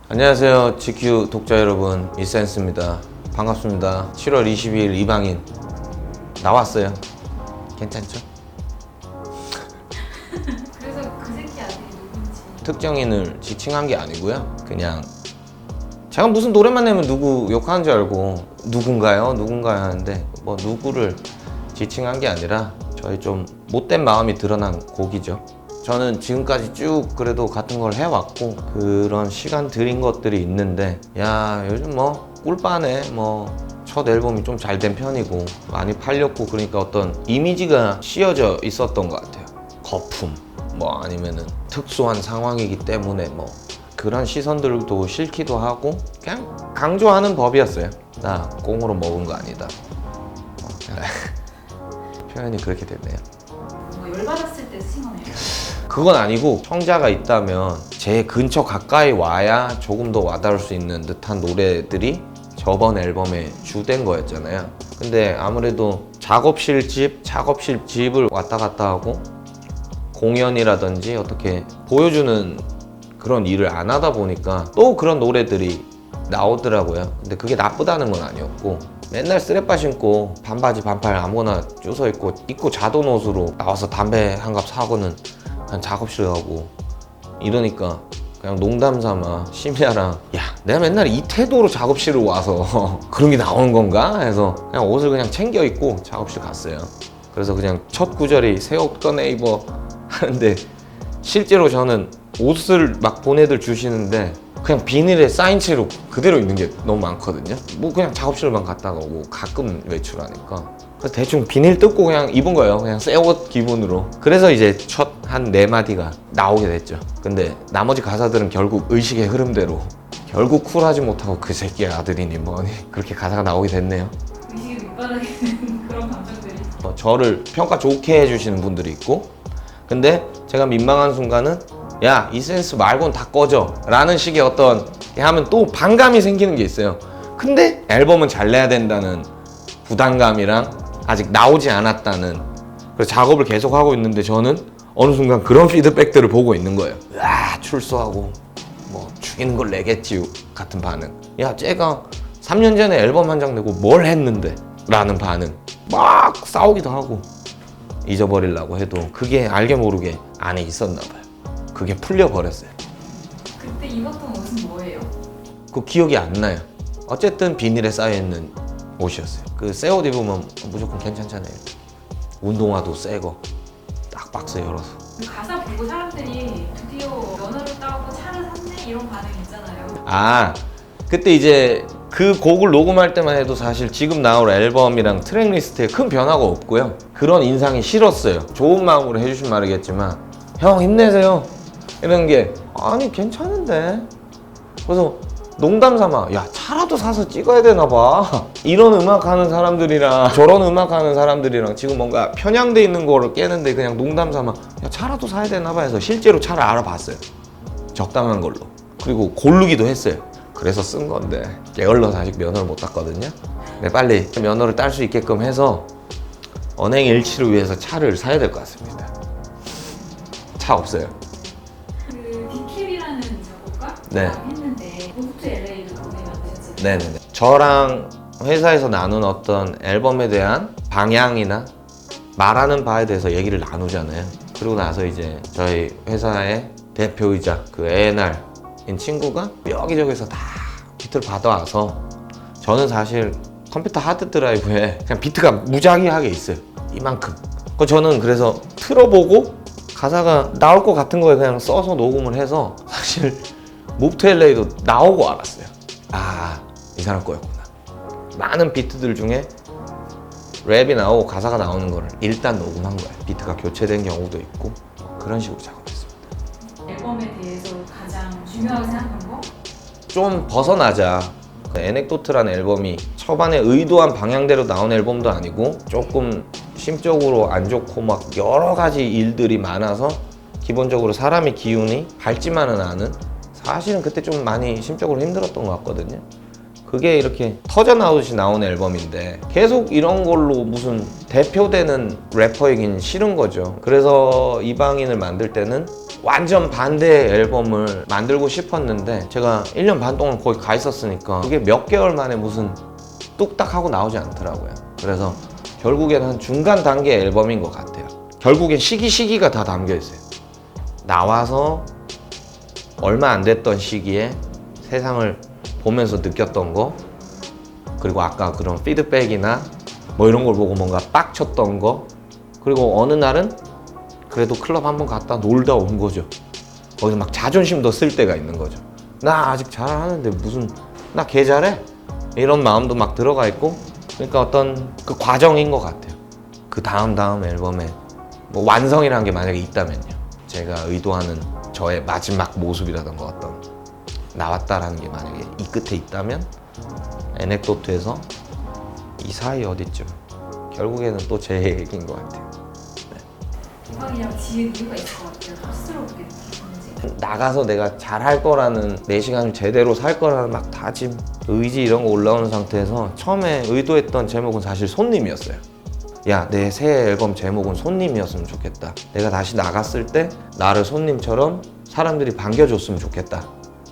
안녕하세요, GQ 독자 여러분, 이센스입니다. 반갑습니다. 7월 22일 이방인 나왔어요. 괜찮죠? 그래서 그 새끼 아들이 누군지. 특정인을 지칭한 게 아니고요. 그냥 제가 무슨 노래만 내면 누구 욕하는 줄 알고 누군가요? 하는데 뭐 누구를 지칭한 게 아니라 저희 좀 못된 마음이 드러난 곡이죠. 저는 지금까지 쭉 그래도 같은 걸 해왔고 그런 시간 들인 것들이 있는데 야 요즘 뭐 꿀빠네 뭐 첫 앨범이 좀 잘 된 편이고 많이 팔렸고 그러니까 어떤 이미지가 씌어져 있었던 것 같아요. 거품 뭐 아니면은 특수한 상황이기 때문에 뭐 그런 시선들도 싫기도 하고 그냥 강조하는 법이었어요. 나 꽁으로 먹은 거 아니다. 표현이 그렇게 됐네요. 뭔가 열받았을 때 칭하네요. 그건 아니고 청자가 있다면 제 근처 가까이 와야 조금 더 와닿을 수 있는 듯한 노래들이 저번 앨범의 주된 거였잖아요. 근데 아무래도 작업실 집을 왔다 갔다 하고 공연이라든지 어떻게 보여주는 그런 일을 안 하다 보니까 또 그런 노래들이 나오더라고요. 근데 그게 나쁘다는 건 아니었고 맨날 쓰레빠 신고 반바지 반팔 아무거나 주워 입고 자던 옷으로 나와서 담배 한 갑 사고는 그냥 작업실 가고 이러니까 그냥 농담 삼아 심야랑 야 내가 맨날 이 태도로 작업실을 와서 그런 게 나오는 건가 해서 그냥 옷을 그냥 챙겨 입고 작업실 갔어요. 그래서 그냥 첫 구절이 새 옷 꺼내 입어 하는데 실제로 저는 옷을 막 보내들 주시는데 그냥 비닐에 쌓인 채로 그대로 있는 게 너무 많거든요. 뭐 그냥 작업실만 갔다가 오고 가끔 외출하니까 그래서 대충 비닐 뜯고 그냥 입은 거예요. 그냥 새 옷 기분으로. 그래서 이제 첫 한 4마디가 나오게 됐죠. 근데 나머지 가사들은 결국 의식의 흐름대로 결국 쿨하지 못하고 그 새끼의 아들이니 뭐니 그렇게 가사가 나오게 됐네요. 의식이 밑바닥에 있는 그런 감정들이. 저를 평가 좋게 해주시는 분들이 있고 근데 제가 민망한 순간은 야 이 센스 말고는 다 꺼져 라는 식의 어떤 하면 또 반감이 생기는 게 있어요. 근데 앨범은 잘 내야 된다는 부담감이랑 아직 나오지 않았다는 그래서 작업을 계속 하고 있는데 저는 어느 순간 그런 피드백들을 보고 있는 거예요. 야 출소하고 뭐 죽이는 걸 내겠지 같은 반응. 야 쟤가 3년 전에 앨범 한 장 내고 뭘 했는데 라는 반응. 막 싸우기도 하고 잊어버리려고 해도 그게 알게 모르게 안에 있었나 봐요. 그게 풀려버렸어요. 그때 입었던 옷은 뭐예요? 그 기억이 안 나요. 어쨌든 비닐에 쌓여있는 옷이었어요. 그 새 옷 입으면 무조건 괜찮잖아요. 운동화도 새거 딱 박스 열어서. 그 가사 보고 사람들이 드디어 면허를 따고 차를 샀네 이런 반응이 있잖아요. 아 그때 이제 그 곡을 녹음할 때만 해도 사실 지금 나올 앨범이랑 트랙 리스트에 큰 변화가 없고요. 그런 인상이 싫었어요. 좋은 마음으로 해주신 말이겠지만 형 힘내세요 이런 게 아니 괜찮은데 그래서 농담 삼아 야 차라도 사서 찍어야 되나 봐 이런 음악 하는 사람들이랑 저런 음악 하는 사람들이랑 지금 뭔가 편향돼 있는 거를 깨는데 그냥 농담 삼아 야 차라도 사야 되나 봐 해서 실제로 차를 알아봤어요. 적당한 걸로. 그리고 고르기도 했어요. 그래서 쓴 건데 게을러서 아직 면허를 못 땄거든요. 근데 빨리 면허를 딸 수 있게끔 해서 언행 일치를 위해서 차를 사야 될 것 같습니다. 차 없어요. 그 디킬이라는 작곡가 네. 했는데 고프트 LA를 거기 만드셨잖아요. 네네네. 저랑 회사에서 나눈 어떤 앨범에 대한 방향이나 말하는 바에 대해서 얘기를 나누잖아요. 그리고 나서 이제 저희 회사의 대표이자 그 A&R인 친구가 여기저기서 다 비트를 받아와서 저는 사실 컴퓨터 하드 드라이브에 그냥 비트가 무작위하게 있어요. 이만큼. 저는 그래서 틀어보고 가사가 나올 것 같은 거에 그냥 써서 녹음을 해서 사실 모프트 LA도 나오고 알았어요. 아, 이 사람 거였구나. 많은 비트들 중에 랩이 나오고 가사가 나오는 거를 일단 녹음한 거예요. 비트가 교체된 경우도 있고 그런 식으로 작업했습니다. 앨범에 대해서 가장 중요하게 생각한 거? 좀 벗어나자. 에넥도트라는 앨범이 초반에 의도한 방향대로 나온 앨범도 아니고 조금 심적으로 안 좋고 막 여러 가지 일들이 많아서 기본적으로 사람의 기운이 밝지만은 않은 사실은 그때 좀 많이 심적으로 힘들었던 것 같거든요. 그게 이렇게 터져나오듯이 나오는 앨범인데 계속 이런 걸로 무슨 대표되는 래퍼이긴 싫은 거죠. 그래서 이방인을 만들 때는 완전 반대의 앨범을 만들고 싶었는데 제가 1년 반 동안 거기 가 있었으니까 그게 몇 개월 만에 무슨 뚝딱 하고 나오지 않더라고요. 그래서 결국에는 한 중간 단계 앨범인 것 같아요. 결국엔 시기가 다 담겨 있어요. 나와서 얼마 안 됐던 시기에 세상을 보면서 느꼈던 거, 그리고 아까 그런 피드백이나 뭐 이런 걸 보고 뭔가 빡쳤던 거, 그리고 어느 날은 그래도 클럽 한번 갔다 놀다 온 거죠. 거기서 막 자존심도 쓸 때가 있는 거죠. 나 아직 잘하는데 무슨 나 개 잘해? 이런 마음도 막 들어가 있고, 그러니까 어떤 그 과정인 것 같아요. 그 다음 앨범에 뭐 완성이라는 게 만약에 있다면요, 제가 의도하는 저의 마지막 모습이라던가 어떤 나왔다라는 게 만약에 이 끝에 있다면 에넥도트에서 이 사이 어디쯤 결국에는 또 제 얘기인 것 같아요. 이방이라고 지은 이유가 있을 것 같아요. 스스로 그렇게 느끼는지. 나가서 내가 잘할 거라는, 내 시간을 제대로 살 거라는 막 다짐, 의지 이런 거 올라오는 상태에서 처음에 의도했던 제목은 사실 손님이었어요. 야, 내 새 앨범 제목은 손님이었으면 좋겠다. 내가 다시 나갔을 때 나를 손님처럼 사람들이 반겨줬으면 좋겠다.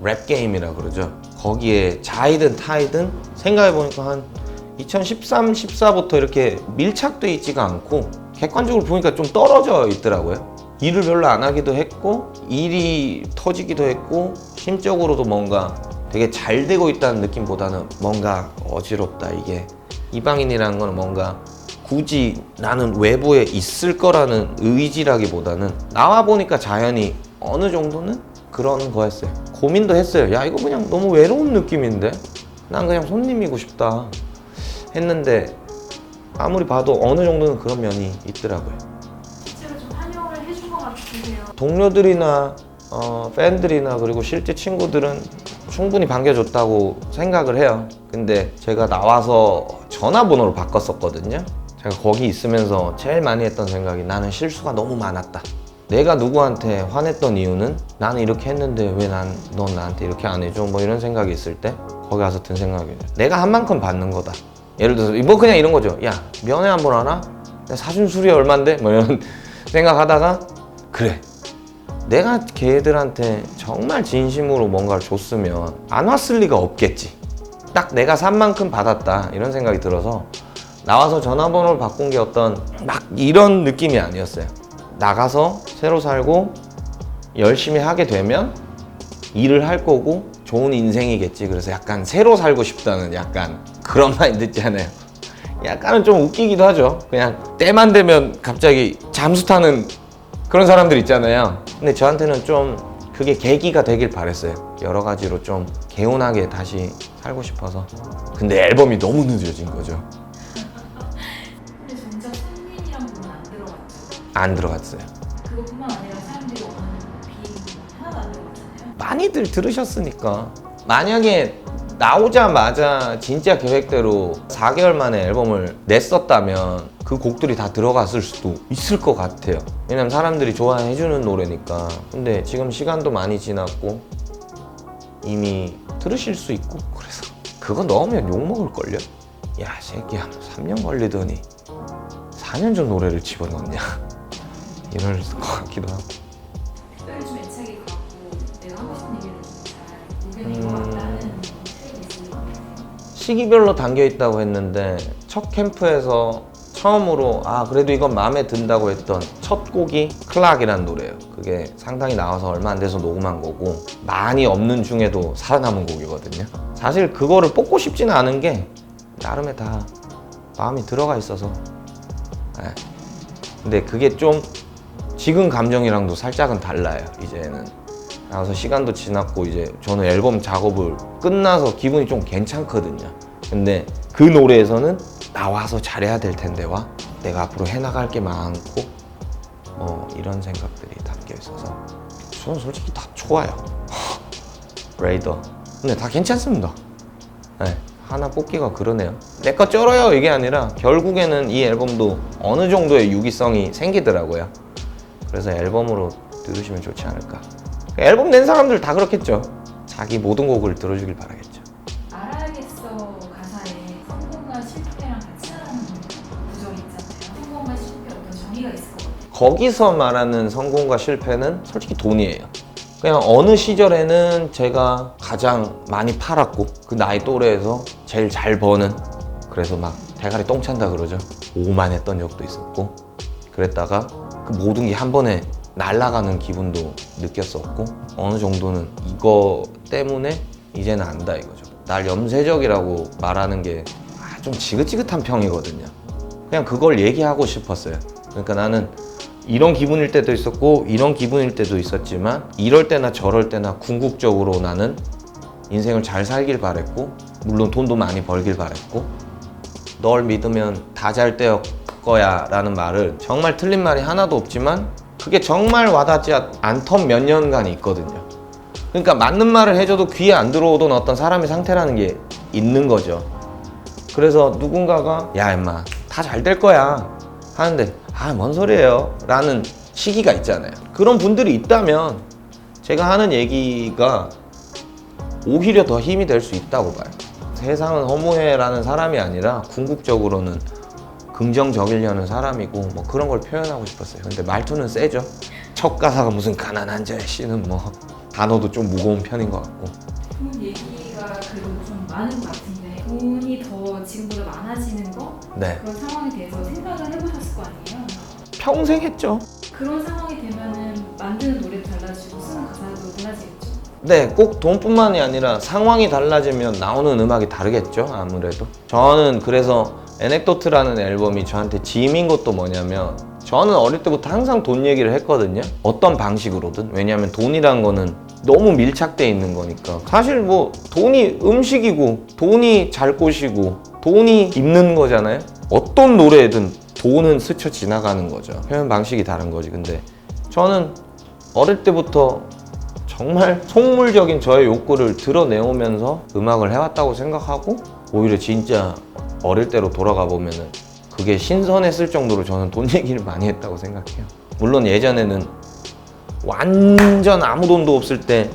랩 게임이라 그러죠. 거기에 자이든 타이든 생각해보니까 한 2013, 14부터 이렇게 밀착돼 있지가 않고 객관적으로 보니까 좀 떨어져 있더라고요. 일을 별로 안 하기도 했고 일이 터지기도 했고 심적으로도 뭔가 되게 잘 되고 있다는 느낌보다는 뭔가 어지럽다. 이게 이방인이라는 거는 뭔가 굳이 나는 외부에 있을 거라는 의지라기보다는 나와 보니까 자연히 어느 정도는 그런 거였어요. 고민도 했어요. 야, 이거 그냥 너무 외로운 느낌인데 난 그냥 손님이고 싶다 했는데 아무리 봐도 어느 정도는 그런 면이 있더라고요. 실제로 좀 환영을 해준 것 같으세요? 동료들이나 팬들이나 그리고 실제 친구들은 충분히 반겨줬다고 생각을 해요. 근데 제가 나와서 전화번호를 바꿨었거든요. 제가 거기 있으면서 제일 많이 했던 생각이 나는 실수가 너무 많았다. 내가 누구한테 화냈던 이유는 나는 이렇게 했는데 왜 넌 나한테 이렇게 안 해줘? 뭐 이런 생각이 있을 때 거기 가서 든 생각이에요. 내가 한 만큼 받는 거다. 예를 들어서 뭐 그냥 이런 거죠. 야, 면회 한 번 하나? 내가 사준 술이 얼만데? 뭐 이런 생각하다가 그래, 내가 걔들한테 정말 진심으로 뭔가를 줬으면 안 왔을 리가 없겠지. 딱 내가 산 만큼 받았다 이런 생각이 들어서 나와서 전화번호를 바꾼 게 어떤 막 이런 느낌이 아니었어요. 나가서 새로 살고 열심히 하게 되면 일을 할 거고 좋은 인생이겠지. 그래서 약간 새로 살고 싶다는 약간 그런 마인드 있잖아요. 약간은 좀 웃기기도 하죠. 그냥 때만 되면 갑자기 잠수 타는 그런 사람들 있잖아요. 근데 저한테는 좀 그게 계기가 되길 바랬어요. 여러 가지로 좀 개운하게 다시 살고 싶어서. 근데 앨범이 너무 늦어진 거죠. 근데 정작 승민이란 부분 안 들어갔죠. 안 들어갔어요. 그것뿐만 아니라 사람들이 원하는 비행 하나도 안 들어갔잖아요. 많이들 들으셨으니까. 만약에 나오자마자 진짜 계획대로 4개월 만에 앨범을 냈었다면 그 곡들이 다 들어갔을 수도 있을 것 같아요. 왜냐면 사람들이 좋아해주는 노래니까. 근데 지금 시간도 많이 지났고 이미 들으실 수 있고, 그래서 그거 넣으면 욕먹을걸요? 야, 새끼야, 3년 걸리더니 4년 전 노래를 집어넣냐 이럴 것 같기도 하고. 특별히 좀 애착이 가고 내가 하고 싶은 얘기를 좀잘 녹여낸 것 같다는 트랙이 있는 것 같아요. 시기별로 담겨 있다고 했는데 첫 캠프에서 처음으로 그래도 이건 마음에 든다고 했던 첫 곡이 클락이라는 노래예요. 그게 상당히 나와서 얼마 안 돼서 녹음한 거고 많이 없는 중에도 살아남은 곡이거든요. 사실 그거를 뽑고 싶지는 않은 게 나름의 다 마음이 들어가 있어서. 네. 근데 그게 좀 지금 감정이랑도 살짝은 달라요. 이제는 나와서 시간도 지났고 이제 저는 앨범 작업을 끝나서 기분이 좀 괜찮거든요. 근데 그 노래에서는 나와서 잘해야 될 텐데와 내가 앞으로 해나갈 게 많고 이런 생각들이 담겨 있어서 저는 솔직히 다 좋아요. 레이더 근데 다 괜찮습니다. 네, 하나 뽑기가 그러네요. 내 거 쩔어요 이게 아니라 결국에는 이 앨범도 어느 정도의 유기성이 생기더라고요. 그래서 앨범으로 들으시면 좋지 않을까. 앨범 낸 사람들 다 그렇겠죠. 자기 모든 곡을 들어주길 바라겠죠. 알아야겠어 거기서 말하는 성공과 실패는 솔직히 돈이에요. 그냥 어느 시절에는 제가 가장 많이 팔았고 그 나이 또래에서 제일 잘 버는, 그래서 막 대가리 똥 찬다 그러죠. 오만했던 적도 있었고, 그랬다가 그 모든 게 한 번에 날아가는 기분도 느꼈었고, 어느 정도는 이거 때문에 이제는 안다 이거죠. 날 염세적이라고 말하는 게 좀 지긋지긋한 평이거든요. 그냥 그걸 얘기하고 싶었어요. 그러니까 나는 이런 기분일 때도 있었고 이런 기분일 때도 있었지만, 이럴 때나 저럴 때나 궁극적으로 나는 인생을 잘 살길 바랬고, 물론 돈도 많이 벌길 바랬고, 널 믿으면 다 잘 될 거야 라는 말을 정말 틀린 말이 하나도 없지만 그게 정말 와닿지 않던 몇 년간이 있거든요. 그러니까 맞는 말을 해줘도 귀에 안 들어오던 어떤 사람의 상태라는 게 있는 거죠. 그래서 누군가가 야 임마 다 잘 될 거야 하는데 뭔 소리예요 라는 시기가 있잖아요. 그런 분들이 있다면 제가 하는 얘기가 오히려 더 힘이 될 수 있다고 봐요. 세상은 허무해라는 사람이 아니라 궁극적으로는 긍정적이려는 사람이고, 뭐 그런 걸 표현하고 싶었어요. 근데 말투는 세죠. 첫 가사가 무슨 가난한 자의 씨는 뭐 단어도 좀 무거운 편인 것 같고. 돈 얘기가 그래도 좀 많은 것 같은데, 돈이 더 지금보다 많아지는 거? 네. 그런 상황에 대해서 생각을 해보셨을 거 아니에요? 평생 했죠. 그런 상황이 되면은 만드는 노래도 달라지고 쓰는 가사도 달라지겠죠? 네, 꼭 돈뿐만이 아니라 상황이 달라지면 나오는 음악이 다르겠죠, 아무래도. 저는 그래서 에넥도트라는 앨범이 저한테 짐인 것도 뭐냐면, 저는 어릴 때부터 항상 돈 얘기를 했거든요. 어떤 방식으로든. 왜냐하면 돈이란 거는 너무 밀착돼 있는 거니까. 사실 뭐 돈이 음식이고 돈이 잘 곳이고 돈이 입는 거잖아요. 어떤 노래든 돈은 스쳐 지나가는 거죠. 표현 방식이 다른 거지. 근데 저는 어릴 때부터 정말 속물적인 저의 욕구를 드러내오면서 음악을 해왔다고 생각하고, 오히려 진짜 어릴 때로 돌아가 보면은 그게 신선했을 정도로 저는 돈 얘기를 많이 했다고 생각해요. 물론 예전에는 완전 아무 돈도 없을 때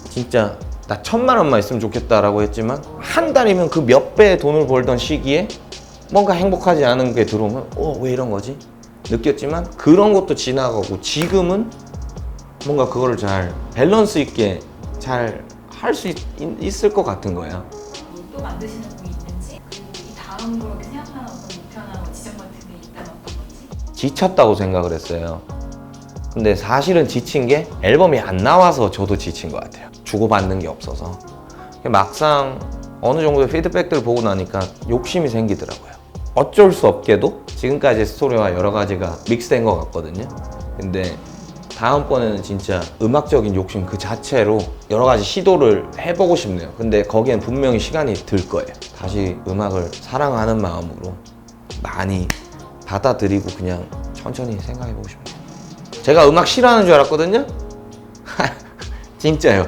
진짜 나 1000만 원만 있으면 좋겠다라고 했지만, 한 달이면 그 몇 배의 돈을 벌던 시기에 뭔가 행복하지 않은 게 들어오면 왜 이런 거지? 느꼈지만 그런 것도 지나가고, 지금은 뭔가 그거를 잘 밸런스 있게 잘 할 수 있을 것 같은 거야. 또 만드시는 분이 있는지, 그리고 이 다음으로 이렇게 생각하는 어떤 목표나 뭐 지점 같은 게 있다면 어떤 건지? 지쳤다고 생각을 했어요. 근데 사실은 지친 게 앨범이 안 나와서 저도 지친 것 같아요. 주고받는 게 없어서. 막상 어느 정도의 피드백들을 보고 나니까 욕심이 생기더라고요. 어쩔 수 없게도 지금까지의 스토리와 여러 가지가 믹스된 것 같거든요. 근데 다음번에는 진짜 음악적인 욕심 그 자체로 여러 가지 시도를 해보고 싶네요. 근데 거기엔 분명히 시간이 들 거예요. 다시 음악을 사랑하는 마음으로 많이 받아들이고 그냥 천천히 생각해보고 싶네요. 제가 음악 싫어하는 줄 알았거든요? 진짜요.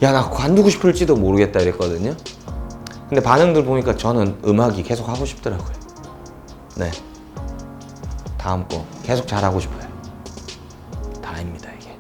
야, 나 관두고 싶을지도 모르겠다 이랬거든요. 근데 반응들 보니까 저는 음악이 계속 하고 싶더라고요. 네. 다음 거 계속 잘하고 싶어요. 다입니다, 이게.